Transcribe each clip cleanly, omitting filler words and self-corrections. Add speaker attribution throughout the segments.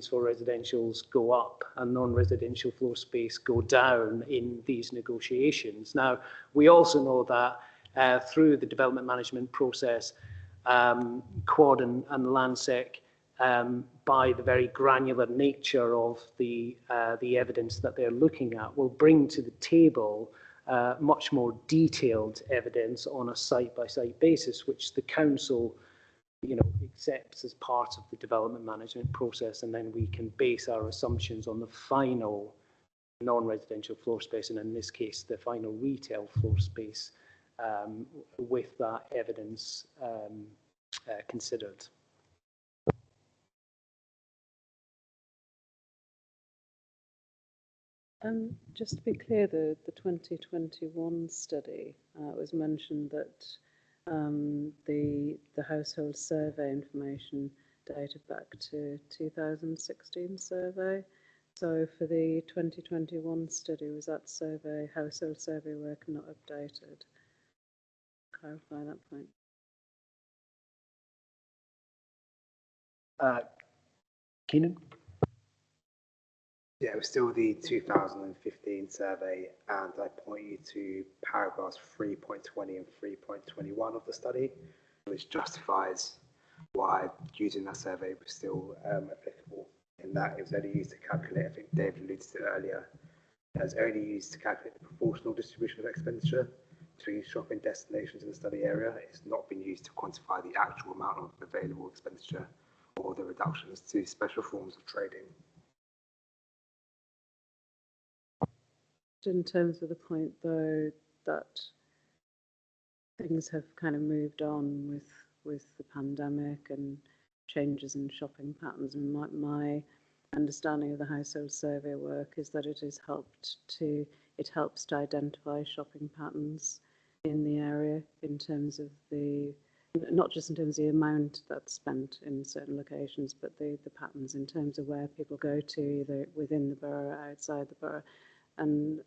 Speaker 1: for residentials go up and non-residential floor space go down in these negotiations. Now, we also know that through the development management process, Quad and Landsec, by the very granular nature of the evidence that they're looking at, will bring to the table much more detailed evidence on a site-by-site basis, which the council accepts as part of the development management process, and then we can base our assumptions on the final non-residential floor space, and in this case, the final retail floor space, with that evidence considered.
Speaker 2: Just to be clear, the 2021 study, it was mentioned that the household survey information dated back to 2016 survey. So for the 2021 study, was that household survey work not updated? Clarify that point.
Speaker 3: Keenan? Yeah, it was still the 2015 survey, and I point you to paragraphs 3.20 and 3.21 of the study, which justifies why using that survey was still applicable, in that it was only used to calculate, I think David alluded to it earlier, it was only used to calculate the proportional distribution of expenditure between shopping destinations in the study area. It's not been used to quantify the actual amount of available expenditure or the reductions to special forms of trading.
Speaker 2: In terms of the point, though, that things have kind of moved on with the pandemic and changes in shopping patterns, and my understanding of the household survey work is that it helps to identify shopping patterns in the area in terms of not just in terms of the amount that's spent in certain locations, but the patterns in terms of where people go to, either within the borough or outside the borough. And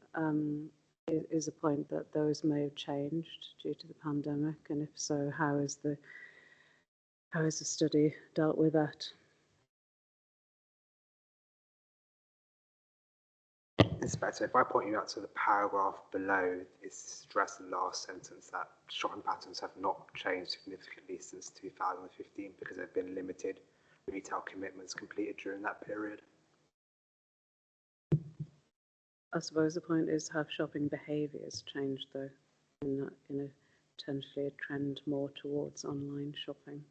Speaker 2: is a point that those may have changed due to the pandemic, and if so, how has the study dealt with that?
Speaker 3: Inspector, if I point you out to the paragraph below, it's stressed in the last sentence that shopping patterns have not changed significantly since 2015 because there have been limited retail commitments completed during that period.
Speaker 2: I suppose the point is, have shopping behaviours changed, though, in a potentially a trend more towards online shopping?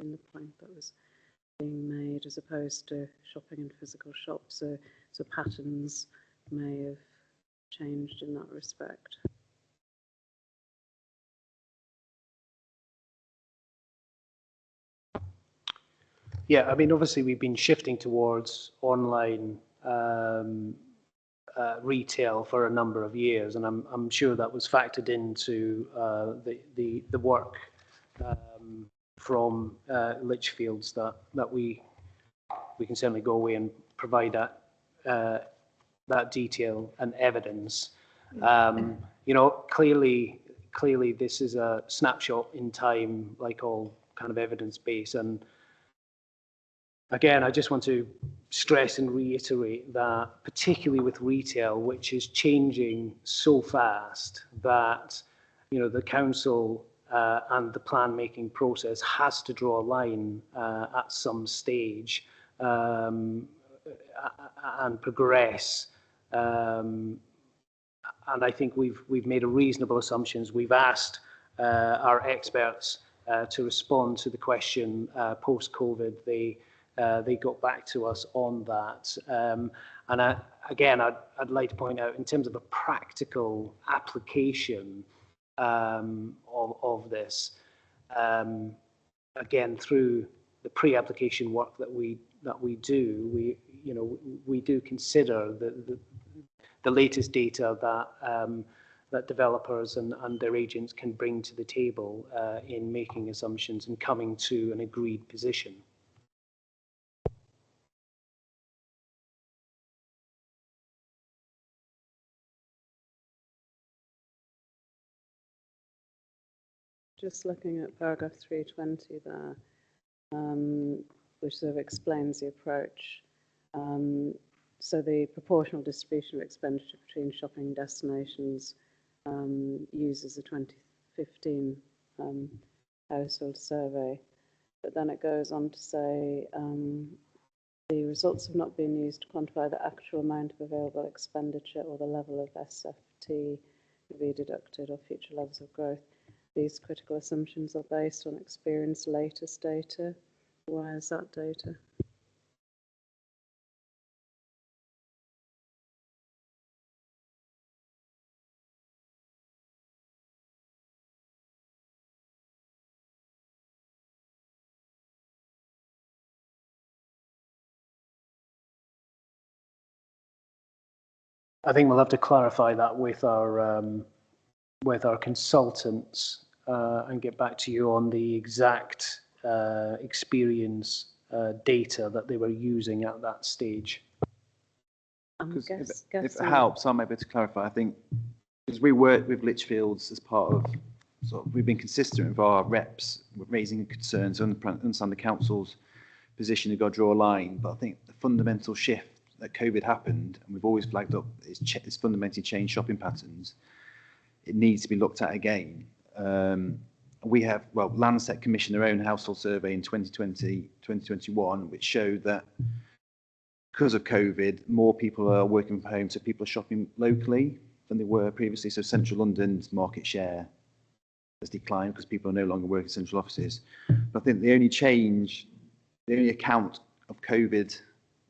Speaker 2: In the point that was being made, as opposed to shopping in physical shops, so patterns may have changed in that respect.
Speaker 1: Yeah, I mean, obviously we've been shifting towards online retail for a number of years, and I'm sure that was factored into the work from Lichfields that we can certainly go away and provide that detail and evidence. Clearly this is a snapshot in time, like all kind of evidence-based, and again, I just want to stress and reiterate that, particularly with retail, which is changing so fast, that the council and the plan-making process has to draw a line at some stage and progress. And I think we've made a reasonable assumptions. We've asked our experts to respond to the question post-COVID. They got back to us on that. And again, I'd like to point out, in terms of a practical application of this, again, through the pre-application work that we do, we do consider the latest data that developers and their agents can bring to the table in making assumptions and coming to an agreed position.
Speaker 2: Just looking at paragraph 320 there, which sort of explains the approach. So the proportional distribution of expenditure between shopping destinations uses the 2015 household survey. But then it goes on to say the results have not been used to quantify the actual amount of available expenditure or the level of SFT to be deducted or future levels of growth. These critical assumptions are based on experienced latest data. Where is that data?
Speaker 1: I think we'll have to clarify that with our consultants and get back to you on the exact experience data that they were using at that stage.
Speaker 4: If it helps, I'm able to clarify. I think because we work with Lichfields as part of, we've been consistent with our reps with raising concerns, understand the council's position to go draw a line. But I think the fundamental shift that COVID happened, and we've always flagged up, is fundamentally changed shopping patterns. It needs to be looked at again. We have, Landsec commissioned their own household survey in 2020, 2021, which showed that because of COVID, more people are working from home, so people are shopping locally than they were previously. So central London's market share has declined because people are no longer working in central offices. But I think the only account of COVID,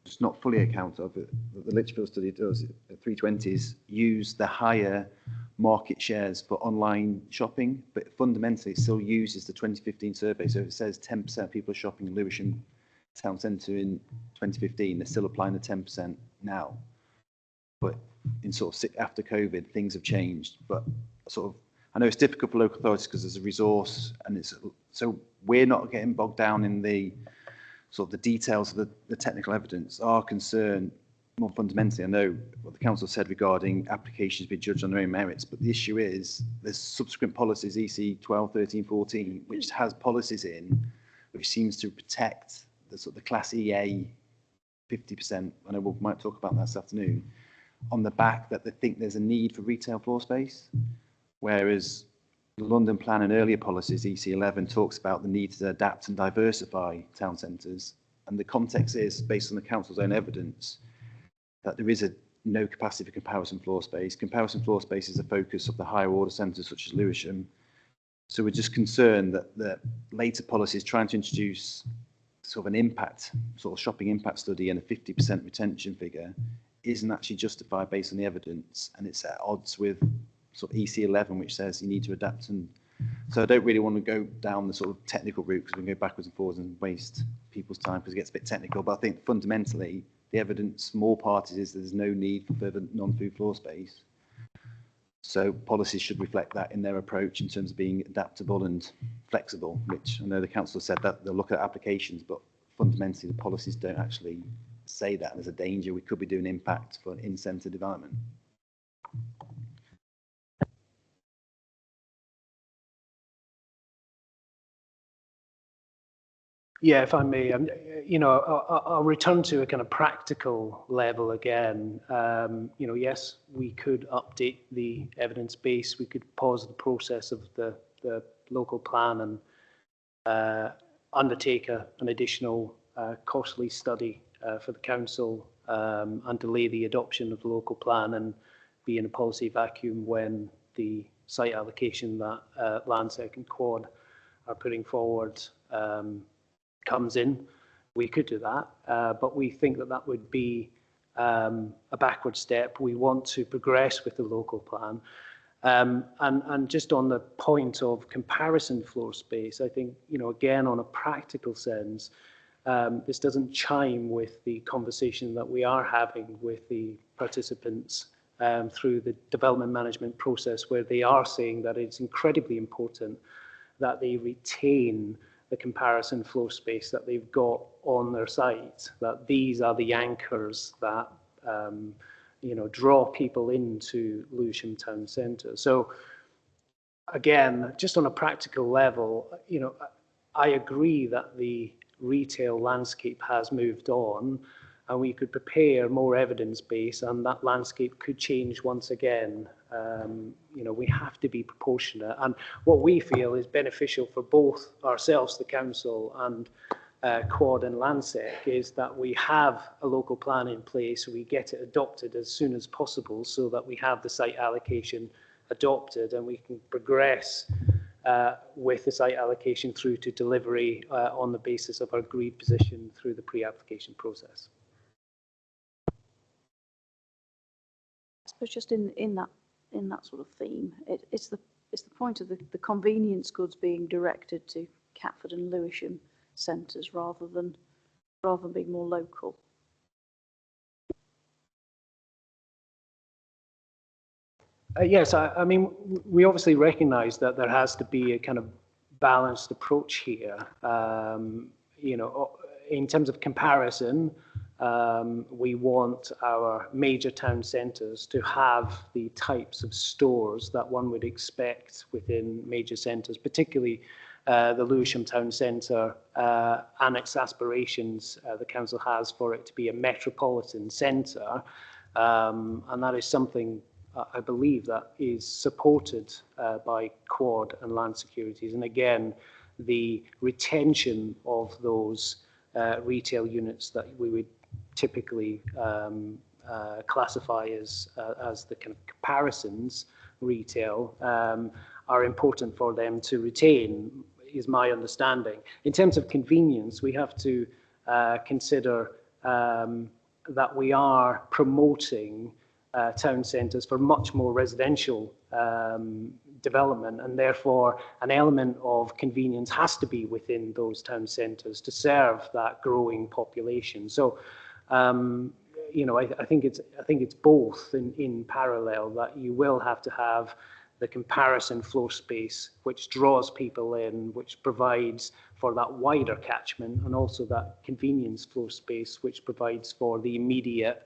Speaker 4: it's not fully account of it, the Lichfield study does, the 320s use the higher market shares for online shopping, but fundamentally it still uses the 2015 survey. So if it says 10% of people are shopping in Lewisham town centre in 2015, they're still applying the 10% now. But in after COVID, things have changed. But I know it's difficult for local authorities because there's a resource, and so we're not getting bogged down in the the details of the technical evidence. Our concern, more fundamentally, I know what the council said regarding applications being judged on their own merits, but the issue is there's subsequent policies, EC 12, 13, 14, which has policies in which seems to protect the Class EA 50%. I know we might talk about that this afternoon, on the back that they think there's a need for retail floor space, whereas the London Plan and earlier policies, EC11, talks about the need to adapt and diversify town centres. And the context is, based on the council's own evidence, that there is no capacity for comparison floor space. Comparison floor space is a focus of the higher order centres such as Lewisham. So we're just concerned that the later policies trying to introduce an impact, shopping impact study and a 50% retention figure isn't actually justified based on the evidence, and it's at odds with EC11, which says you need to adapt. And so I don't really want to go down the technical route, because we can go backwards and forwards and waste people's time because it gets a bit technical. But I think fundamentally the evidence from all parties is there's no need for further non-food floor space. So policies should reflect that in their approach in terms of being adaptable and flexible, which I know the council said that they'll look at applications, but fundamentally the policies don't actually say that. There's a danger we could be doing impact for in-centre development.
Speaker 1: Yeah, if I may, I'll return to a kind of practical level again. Yes, we could update the evidence base. We could pause the process of the local plan and undertake an additional costly study for the council and delay the adoption of the local plan and be in a policy vacuum when the site allocation that Landsec and Quad are putting forward comes in. We could do that, but we think that would be a backward step. We want to progress with the local plan. And just on the point of comparison floor space, I think, again, on a practical sense, this doesn't chime with the conversation that we are having with the participants through the development management process, where they are saying that it's incredibly important that they retain the comparison floor space that they've got on their site, that these are the anchors that draw people into Lewisham Town Centre. So again, just on a practical level, I agree that the retail landscape has moved on, and we could prepare more evidence base, and that landscape could change once again. We have to be proportionate, and what we feel is beneficial for both ourselves, the council, and Quad and Landsec, is that we have a local plan in place, we get it adopted as soon as possible so that we have the site allocation adopted and we can progress with the site allocation through to delivery on the basis of our agreed position through the pre-application process.
Speaker 5: I suppose just in that sort of theme, it's the point of the convenience goods being directed to Catford and Lewisham centres rather than being more local.
Speaker 1: Yes, I mean, we obviously recognise that there has to be a kind of balanced approach here. In terms of comparison, we want our major town centres to have the types of stores that one would expect within major centres, particularly the Lewisham town centre and its aspirations the council has for it to be a metropolitan centre, and that is something I believe that is supported by Quad and Land Securities. And again, the retention of those retail units that we would typically classify as the kind of comparisons retail are important for them to retain, is my understanding. In terms of convenience, we have to consider that we are promoting town centres for much more residential development, and therefore an element of convenience has to be within those town centres to serve that growing population. So, I think it's both in parallel, that you will have to have the comparison floor space which draws people in, which provides for that wider catchment, and also that convenience floor space which provides for the immediate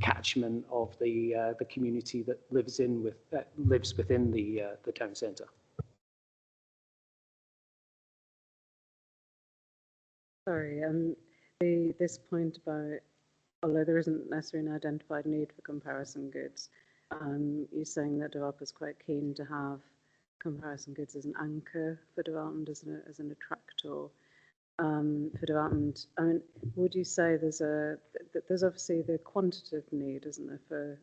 Speaker 1: catchment of the community that lives within the town centre.
Speaker 2: Sorry, this point about, although there isn't necessarily an identified need for comparison goods, you're saying that developers are quite keen to have comparison goods as an anchor for development, as an attractor for development. I mean, would you say there's obviously the quantitative need, isn't there,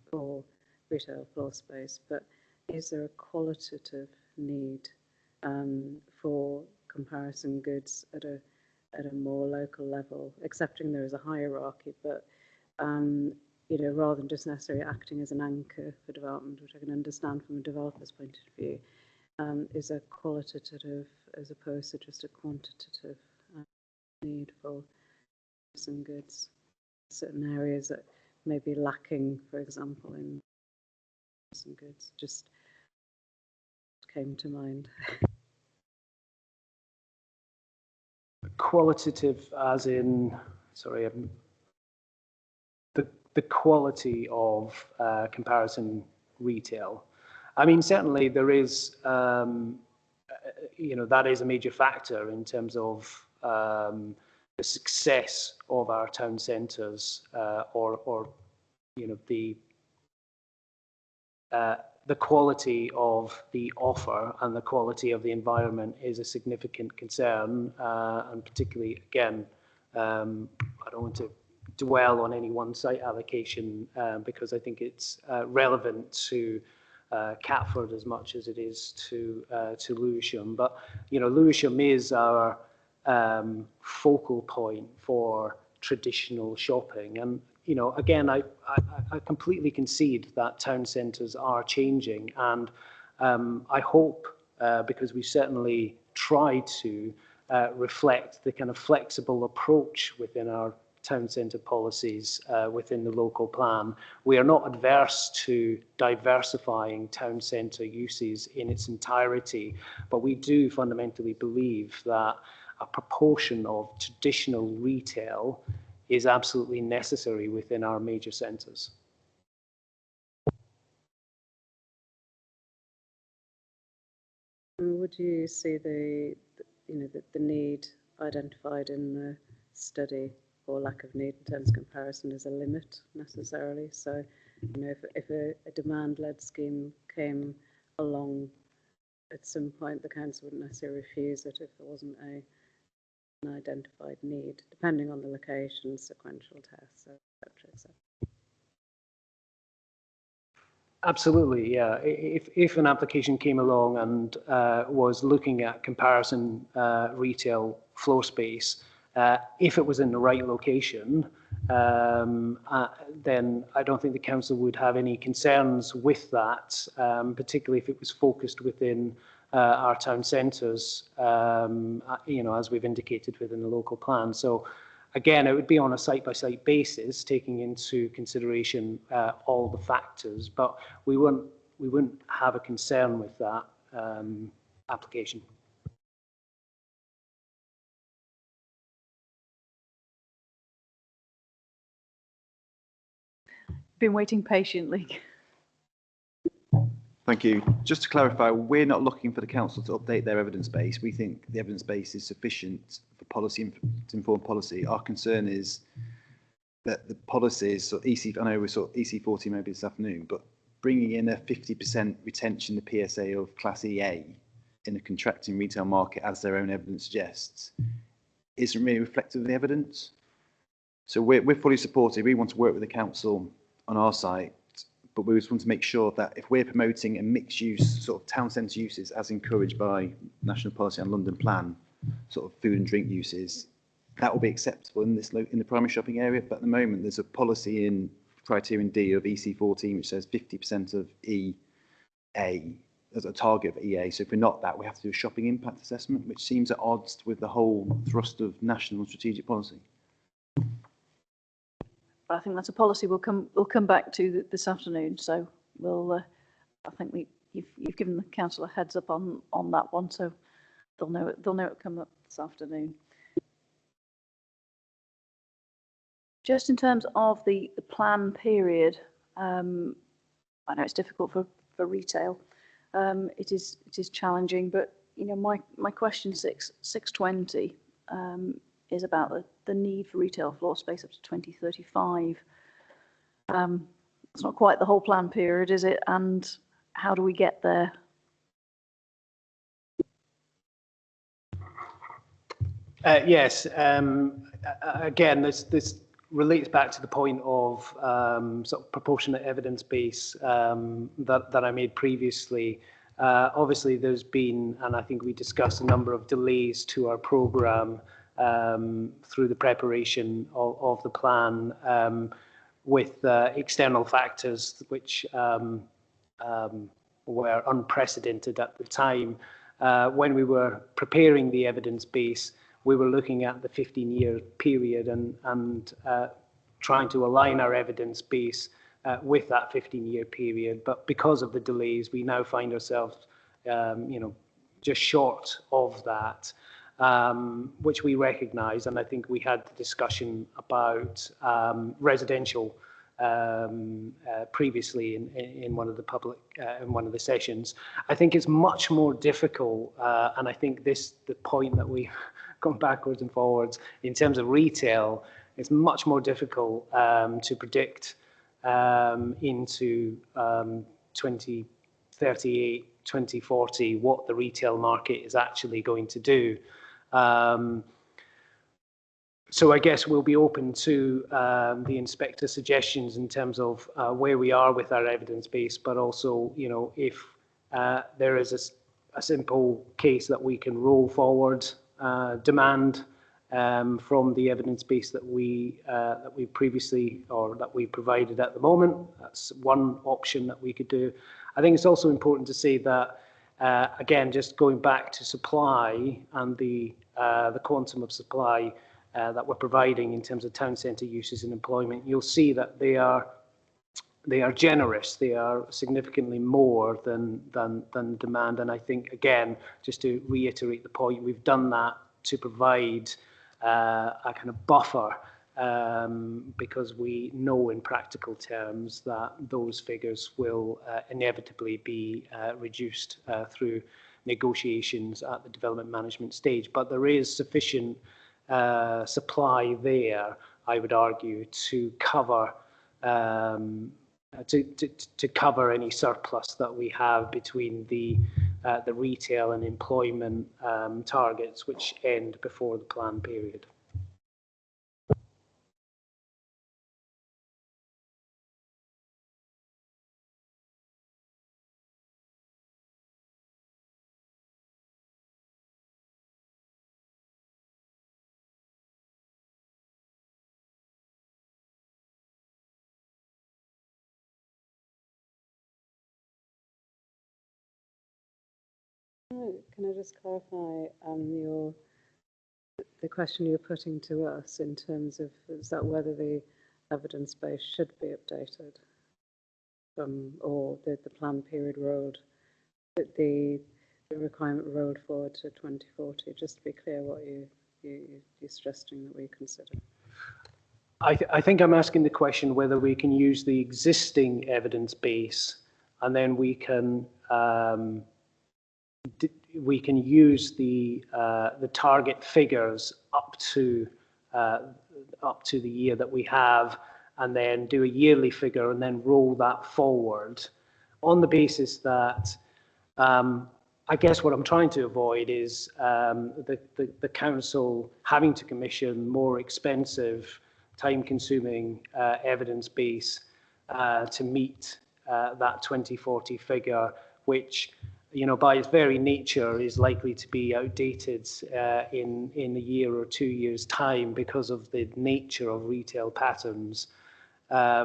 Speaker 2: for retail floor space, but is there a qualitative need for comparison goods at a more local level, accepting there is a hierarchy, but rather than just necessarily acting as an anchor for development, which I can understand from a developer's point of view, is a qualitative as opposed to just a quantitative need for some goods, certain areas that may be lacking, for example, in some goods, just came to mind.
Speaker 1: Qualitative as in, sorry, the quality of comparison retail. I mean, certainly there is, that is a major factor in terms of the success of our town centres, or the quality of the offer and the quality of the environment is a significant concern, and particularly, again, I don't want to dwell on any one site allocation because I think it's relevant to Catford as much as it is to Lewisham. But Lewisham is our focal point for traditional shopping, and again, I completely concede that town centres are changing, and I hope, because we certainly try to reflect the kind of flexible approach within our town centre policies within the local plan. We are not adverse to diversifying town centre uses in its entirety, but we do fundamentally believe that a proportion of traditional retail is absolutely necessary within our major centres.
Speaker 2: Would you see the need identified in the study or lack of need in terms of comparison as a limit necessarily. So, you know, if a demand-led scheme came along at some point, the council wouldn't necessarily refuse it if there wasn't an identified need, depending on the location, sequential tests, etc., etc.
Speaker 1: Absolutely, yeah. If an application came along and was looking at comparison retail floor space, if it was in the right location, then I don't think the council would have any concerns with that, particularly if it was focused within our town centres, you know, as we've indicated within the local plan. So again, it would be on a site-by-site basis, taking into consideration all the factors, but we wouldn't have a concern with that application.
Speaker 5: Been waiting patiently.
Speaker 4: Thank you. Just to clarify, we're not looking for the council to update their evidence base. We think the evidence base is sufficient for policy to inform policy. Our concern is that the policies, so EC, I know we saw EC40 maybe this afternoon, but bringing in a 50% retention, the PSA of Class EA in a contracting retail market, as their own evidence suggests, isn't really reflective of the evidence. So we're fully supportive. We want to work with the council on our site, but we just want to make sure that if we're promoting a mixed use sort of town centre uses as encouraged by national policy and London plan, sort of food and drink uses, that will be acceptable in the primary shopping area. But at the moment, there's a policy in criterion D of EC14 which says 50% of EA as a target of EA. So if we're not that, we have to do a shopping impact assessment, which seems at odds with the whole thrust of national and strategic policy.
Speaker 5: But I think that's a policy we'll come back to this afternoon. So we'll I think you've given the council a heads up on that one, so they'll know it come up this afternoon. Just in terms of the plan period, I know it's difficult for retail. It is challenging, but you know my question 620 is about the need for retail floor space up to 2035. It's not quite the whole plan period, is it? And how do we get there?
Speaker 1: Yes. Again, this relates back to the point of sort of proportionate evidence base that I made previously. Obviously, there's been, and I think we discussed, a number of delays to our programme through the preparation of the plan with external factors which were unprecedented at the time. When we were preparing the evidence base, we were looking at the 15-year period and trying to align our evidence base with that 15-year period. But because of the delays, we now find ourselves, you know, just short of that. Which we recognise, and I think we had the discussion about residential previously in one of the public in one of the sessions. I think it's much more difficult, and I think the point that we've gone backwards and forwards in terms of retail, it's much more difficult to predict into 2038, 2040 what the retail market is actually going to do. So I guess we'll be open to the inspector suggestions in terms of where we are with our evidence base, but also, you know, if there is a simple case that we can roll forward demand from the evidence base that we previously, or that we provided at the moment. That's one option that we could do. I think it's also important to say that again, just going back to supply and the quantum of supply that we're providing in terms of town centre uses and employment, you'll see that they are generous. They are significantly more than demand. And I think, again, just to reiterate the point, we've done that to provide a kind of buffer because we know in practical terms that those figures will inevitably be reduced through negotiations at the development management stage. But there is sufficient supply there, I would argue, to cover to cover any surplus that we have between the retail and employment targets, which end before the plan period.
Speaker 2: Can I just clarify the question you're putting to us in terms of, is that whether the evidence base should be updated or the plan period rolled, the requirement rolled forward to 2040? Just to be clear what you're suggesting that we consider.
Speaker 1: I think I'm asking the question whether we can use the existing evidence base and then we can use the target figures up to the year that we have, and then do a yearly figure and then roll that forward on the basis that I guess what I'm trying to avoid is the council having to commission more expensive, time-consuming evidence base to meet that 2040 figure, which, you know, by its very nature is likely to be outdated in a year or 2 years' time because of the nature of retail patterns. I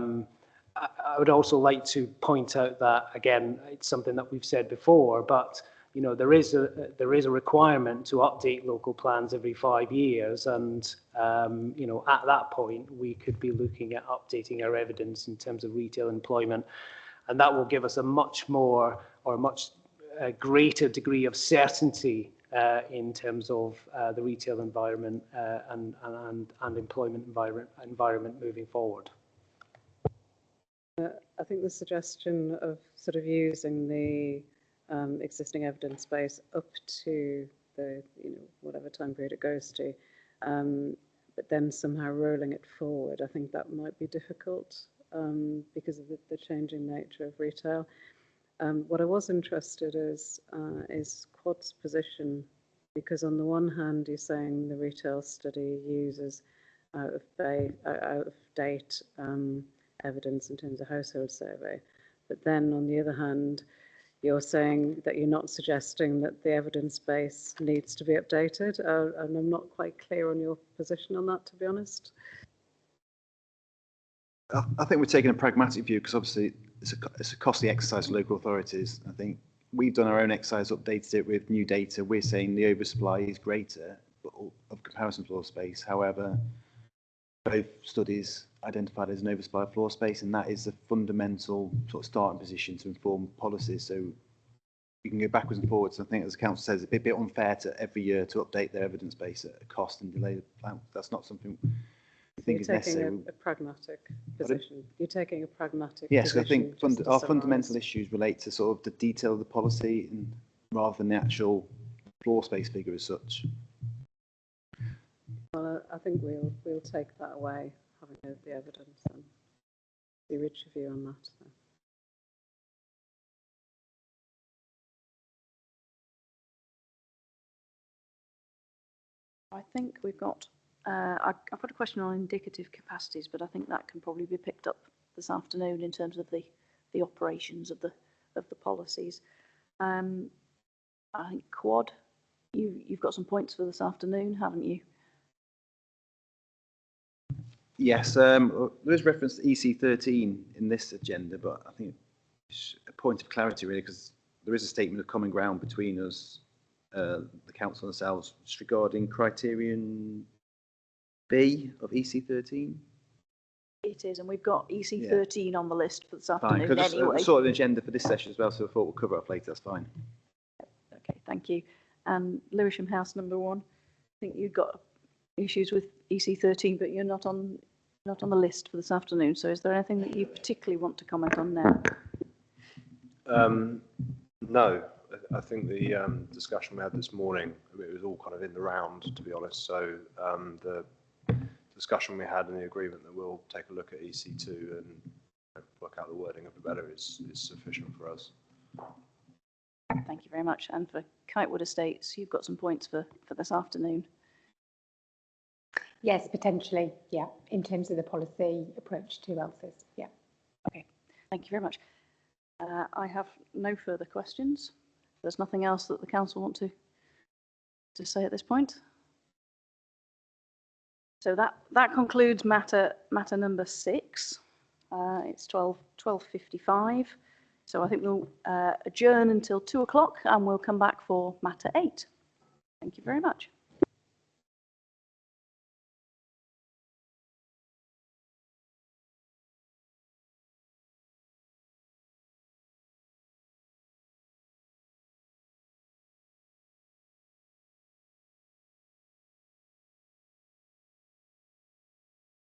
Speaker 1: would also like to point out that, again, it's something that we've said before, but you know, there is a requirement to update local plans every 5 years, and you know, at that point we could be looking at updating our evidence in terms of retail employment, and that will give us a much more or much greater degree of certainty in terms of the retail environment and employment environment moving forward.
Speaker 2: I think the suggestion of sort of using the existing evidence base up to the, you know, whatever time period it goes to, but then somehow rolling it forward, I think that might be difficult because of the changing nature of retail. What I was interested is Quad's position, because on the one hand you're saying the retail study uses out of date evidence in terms of household survey, but then on the other hand you're saying that you're not suggesting that the evidence base needs to be updated, and I'm not quite clear on your position on that, to be honest.
Speaker 4: I think we're taking a pragmatic view because obviously it's a costly exercise for local authorities. I think we've done our own exercise, updated it with new data. We're saying the oversupply is greater of comparison floor space. However, both studies identified as an oversupply of floor space, and that is a fundamental sort of starting position to inform policies. So you can go backwards and forwards. I think, as the council says, it's a bit unfair to every year to update their evidence base at a cost and delay the plan. That's not something we think is necessary.
Speaker 2: You're taking a pragmatic position. You're taking a pragmatic
Speaker 4: yes,
Speaker 2: position.
Speaker 4: I think our fundamental issues relate to sort of the detail of the policy and rather than the actual floor space figure as such.
Speaker 2: Well, I think we'll take that away, having heard the evidence, and be rich of you on that. So.
Speaker 5: I think we've got, I've got a question on indicative capacities, but I think that can probably be picked up this afternoon in terms of the operations of the policies. I think Quad, you've got some points for this afternoon, haven't you?
Speaker 4: Yes, there is reference to EC13 in this agenda, but I think it's a point of clarity really, because there is a statement of common ground between us, the council and ourselves, regarding criterion B of EC13.
Speaker 5: It is, and we've got EC13 on the list for this afternoon
Speaker 4: fine,
Speaker 5: anyway.
Speaker 4: It's sort of an agenda for this session as well, so I thought we'll cover it up later. That's fine.
Speaker 5: Okay, thank you. And Lewisham House number 1, I think you've got issues with EC13, but you're not on the list for this afternoon. So is there anything that you particularly want to comment on now?
Speaker 6: No, I think the discussion we had this morning, it was all kind of in the round, to be honest. So the discussion we had and the agreement that we'll take a look at EC2 and work out the wording a bit better is sufficient for us.
Speaker 5: Thank you very much. And for Kitewood Estates, you've got some points for this afternoon.
Speaker 7: Yes, potentially, yeah, in terms of the policy approach to ELSIS, yeah.
Speaker 5: Okay, thank you very much. I have no further questions. There's nothing else that the council want to say at this point. So that concludes matter number 6. It's 12:55. So I think we'll adjourn until 2 o'clock and we'll come back for matter 8. Thank you very much.